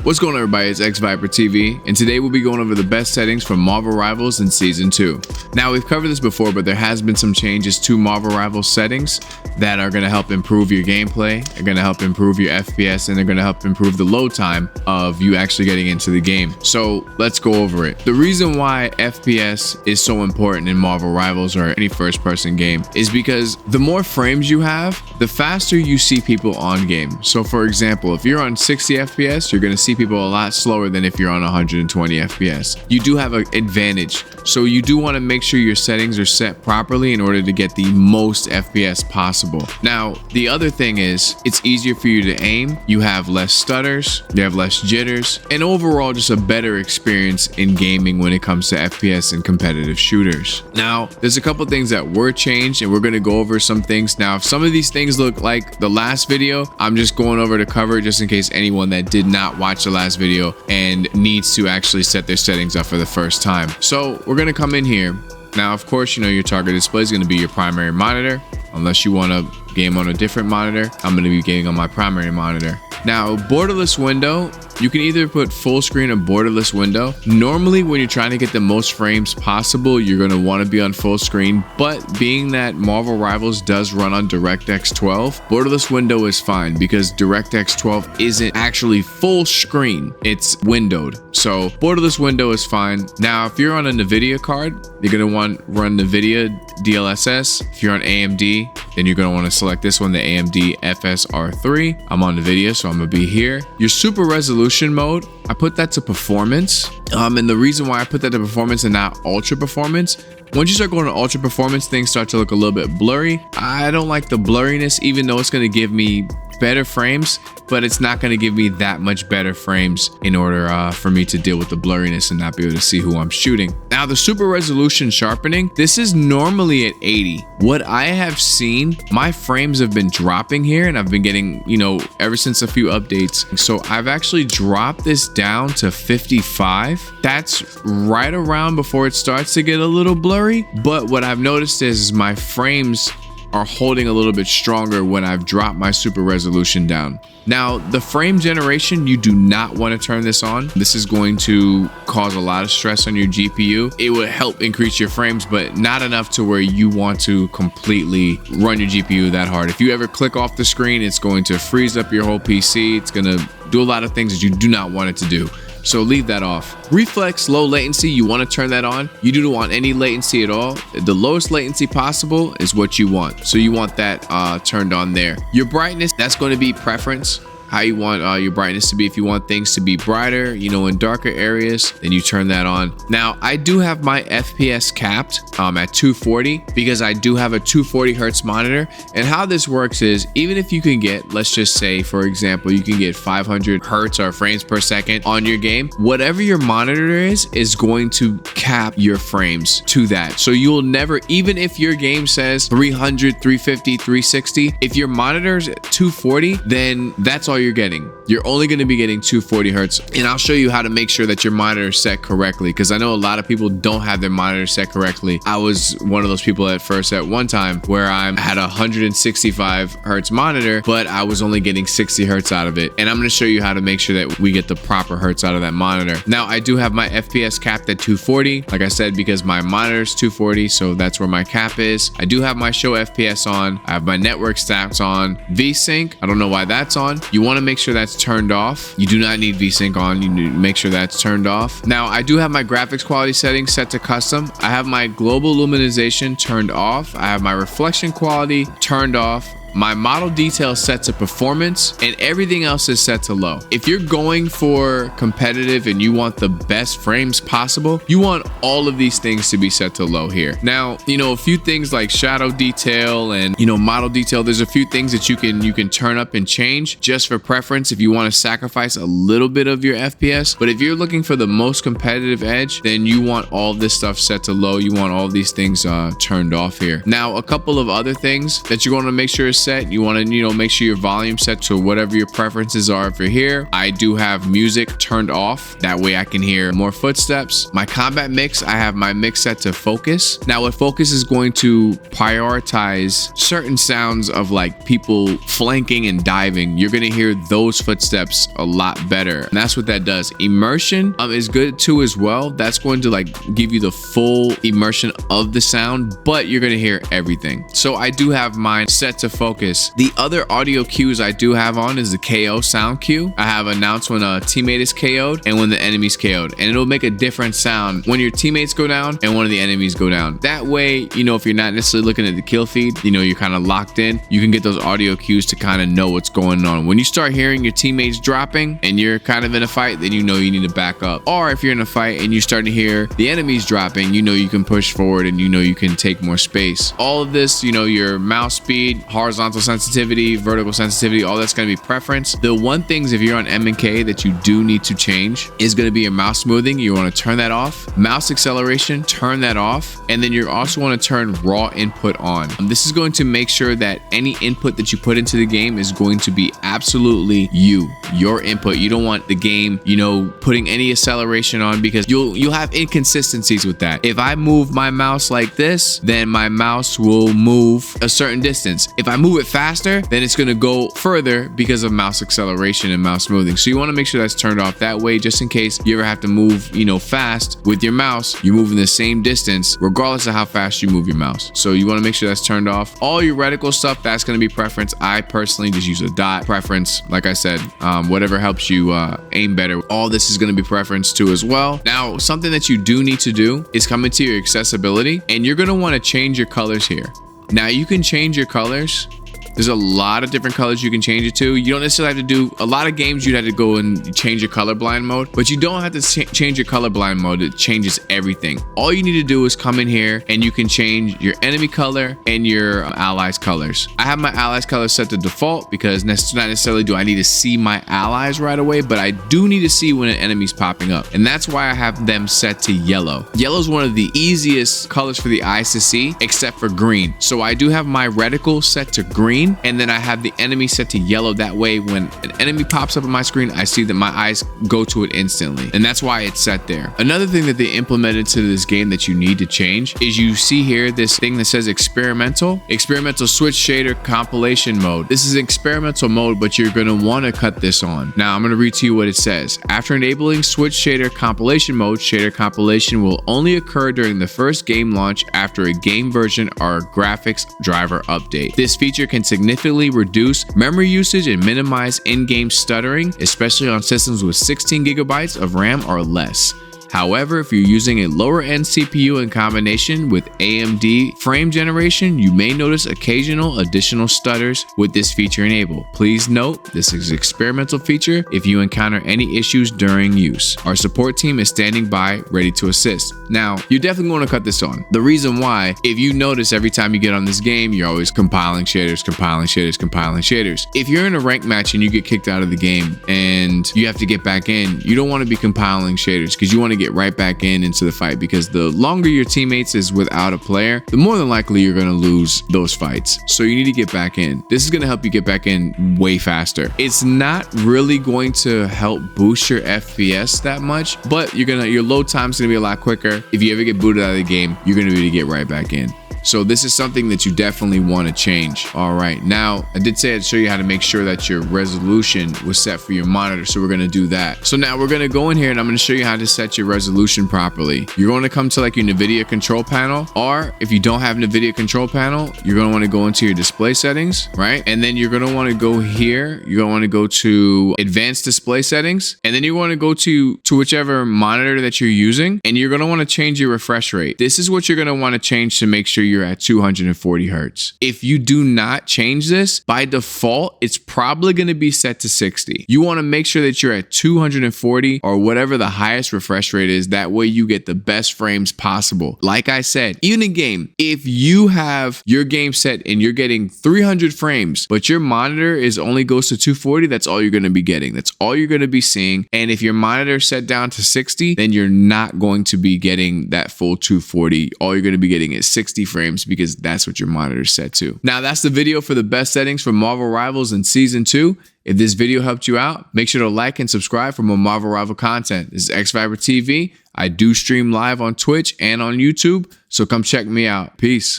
What's going on, everybody? It's xVyperTV, and today we'll be going over the best settings for Marvel Rivals in Season 2. Now, we've covered this before, but there has been some changes to Marvel Rivals settings that are going to help improve your gameplay, are going to help improve your FPS, and they're going to help improve the load time of you actually getting into the game. So let's go over it. The reason why FPS is so important in Marvel Rivals or any first-person game is because the more frames you have, the faster you see people on game. So for example, if you're on 60 FPS, you're going to see people a lot slower than if you're on 120 FPS. You do have an advantage. So you do want to make sure your settings are set properly in order to get the most FPS possible. Now, the other thing is it's easier for you to aim. You have less stutters, you have less jitters, and overall just a better experience in gaming when it comes to FPS and competitive shooters. Now, there's a couple things that were changed, and we're going to go over some things. Now, if some of these things look like the last video, I'm just going over to cover it just in case anyone that did not watch the last video and needs to actually set their settings up for the first time. So we're going to come in here. Now, of course, you know your target display is going to be your primary monitor. Unless you want to game on a different monitor, I'm going to be gaming on my primary monitor. Now, borderless window, you can either put full screen or borderless window. Normally, when you're trying to get the most frames possible, you're going to want to be on full screen. But being that Marvel Rivals does run on DirectX 12, borderless window is fine because DirectX 12 isn't actually full screen. It's windowed. So borderless window is fine. Now, if you're on a Nvidia card, you're going to want to run Nvidia DLSS. If you're on AMD, then you're going to want to select this one, the AMD FSR3. I'm on Nvidia, so I'm going to be here. Your super resolution mode, I put that to performance. And the reason why I put that to performance and not ultra performance, once you start going to ultra performance, things start to look a little bit blurry. I don't like the blurriness, even though it's going to give me better frames, but it's not going to give me that much better frames in order for me to deal with the blurriness and not be able to see who I'm shooting. Now, the super resolution sharpening, this is normally at 80. What I have seen, my frames have been dropping here, and I've been getting, ever since a few updates. So I've actually dropped this down to 55. That's right around before it starts to get a little blurry. But what I've noticed is my frames are holding a little bit stronger when I've dropped my super resolution down. Now, the frame generation, you do not want to turn this on. This is going to cause a lot of stress on your GPU. It would help increase your frames, but not enough to where you want to completely run your GPU that hard. If you ever click off the screen, it's going to freeze up your whole PC. It's going to do a lot of things that you do not want it to do. So leave that off. Reflex low latency, you want to turn that on. You don't want any latency at all. The lowest latency possible is what you want. So you want that turned on there. Your brightness, that's going to be preference. How you want your brightness to be. If you want things to be brighter, in darker areas, then you turn that on. Now, I do have my FPS capped at 240 because I do have a 240 hertz monitor. And how this works is, even if you can get, let's just say, for example, you can get 500 hertz or frames per second on your game, whatever your monitor is going to cap your frames to that. So you'll never, even if your game says 300, 350, 360, if your monitor's at 240, then that's all you're getting. You're only going to be getting 240 hertz. And I'll show you how to make sure that your monitor is set correctly, because I know a lot of people don't have their monitor set correctly. I was one of those people at first at one time where I had a 165 hertz monitor, but I was only getting 60 hertz out of it. And I'm going to show you how to make sure that we get the proper hertz out of that monitor. Now, I do have my FPS capped at 240, like I said, because my monitor is 240, so that's where my cap is. I do have my show FPS on. I have my network stats on. VSync, I don't know why that's on. You want to make sure that's turned off. You do not need VSync on. You need to make sure that's turned off. Now, I do have my graphics quality settings set to custom. I have my global luminization turned off. I have my reflection quality turned off. My model detail set to performance, and everything else is set to low. If you're going for competitive and you want the best frames possible, you want all of these things to be set to low here. Now, a few things like shadow detail and, model detail, there's a few things that you can turn up and change just for preference if you want to sacrifice a little bit of your FPS. But if you're looking for the most competitive edge, then you want all this stuff set to low. You want all these things turned off here. Now, a couple of other things that you're going to make sure is set, you want to, make sure your volume set to whatever your preferences are for here. I do have music turned off. That way I can hear more footsteps. My combat mix, I have my mix set to focus. Now what focus is going to prioritize certain sounds of like people flanking and diving. You're going to hear those footsteps a lot better. And that's what that does. Immersion is good too as well. That's going to like give you the full immersion of the sound, but you're going to hear everything. So I do have mine set to focus. The other audio cues I do have on is the KO sound cue. I have announced when a teammate is KO'd and when the enemy's KO'd, and it'll make a different sound when your teammates go down and one of the enemies go down. That way, if you're not necessarily looking at the kill feed, you're kind of locked in, you can get those audio cues to kind of know what's going on. When you start hearing your teammates dropping and you're kind of in a fight, then you need to back up. Or if you're in a fight and you start to hear the enemies dropping, you can push forward and you can take more space. All of this, your mouse speed, horizontal sensitivity, vertical sensitivity, all that's going to be preference. The one things if you're on M&K that you do need to change is going to be your mouse smoothing. You want to turn that off. Mouse acceleration, turn that off. And then you also want to turn raw input on. This is going to make sure that any input that you put into the game is going to be absolutely your input. You don't want the game, putting any acceleration on, because you'll have inconsistencies with that. If I move my mouse like this, then my mouse will move a certain distance. If I move it faster, then it's going to go further because of mouse acceleration and mouse smoothing. So you want to make sure that's turned off. That way, just in case you ever have to move, fast with your mouse, you're moving the same distance regardless of how fast you move your mouse. So you want to make sure that's turned off. All your reticle stuff, that's going to be preference. I personally just use a dot preference. Like I said, whatever helps you aim better. All this is going to be preference too as well. Now, something that you do need to do is come into your accessibility, and you're going to want to change your colors here. Now you can change your colors. There's a lot of different colors you can change it to. You don't necessarily have to do a lot of games. You'd have to go and change your colorblind mode, but you don't have to change your colorblind mode. It changes everything. All you need to do is come in here and you can change your enemy color and your allies colors. I have my allies color set to default because not necessarily do I need to see my allies right away, but I do need to see when an enemy's popping up. And that's why I have them set to yellow. Yellow is one of the easiest colors for the eyes to see, except for green. So I do have my reticle set to green, and then I have the enemy set to yellow. That way when an enemy pops up on my screen, I see that my eyes go to it instantly, and that's why it's set there. Another thing that they implemented to this game that you need to change is you see here this thing that says experimental switch shader compilation mode. This is experimental mode, but you're going to want to cut this on. Now I'm going to read to you what it says. After enabling switch shader compilation mode, shader compilation will only occur during the first game launch after a game version or graphics driver update. This feature can significantly reduce memory usage and minimize in-game stuttering, especially on systems with 16 gigabytes of RAM or less. However, if you're using a lower end CPU in combination with AMD frame generation, you may notice occasional additional stutters with this feature enabled. Please note, this is an experimental feature. If you encounter any issues during use, our support team is standing by ready to assist. Now, you definitely want to cut this on. The reason why, if you notice every time you get on this game, you're always compiling shaders. If you're in a rank match and you get kicked out of the game and you have to get back in, you don't want to be compiling shaders because you want to get right back into the fight, because the longer your teammates is without a player, the more than likely you're going to lose those fights. So you need to get back in. This is going to help you get back in way faster. It's not really going to help boost your FPS that much, but your load time is going to be a lot quicker. If you ever get booted out of the game, you're going to be able to get right back in. So this is something that you definitely want to change. All right, now I did say I'd show you how to make sure that your resolution was set for your monitor, so we're going to do that. So now we're going to go in here and I'm going to show you how to set your resolution properly. You're going to come to like your Nvidia control panel, or if you don't have Nvidia control panel, you're going to want to go into your display settings, right? And then you're going to want to go here. You're going to want to go to advanced display settings, and then you want to go to whichever monitor that you're using, and you're going to want to change your refresh rate. This is what you're going to want to change to make sure you're at 240 hertz. If you do not change this, by default, it's probably going to be set to 60. You want to make sure that you're at 240 or whatever the highest refresh rate is. That way you get the best frames possible. Like I said, even in game, if you have your game set and you're getting 300 frames, but your monitor only goes to 240, that's all you're going to be getting. That's all you're going to be seeing. And if your monitor set down to 60, then you're not going to be getting that full 240. All you're going to be getting is 60 frames frames because that's what your monitor is set to. Now that's the video for the best settings for Marvel Rivals in Season 2. If this video helped you out, make sure to like and subscribe for more Marvel Rival content. This is xVyperTV. I do stream live on Twitch and on YouTube, so come check me out. Peace.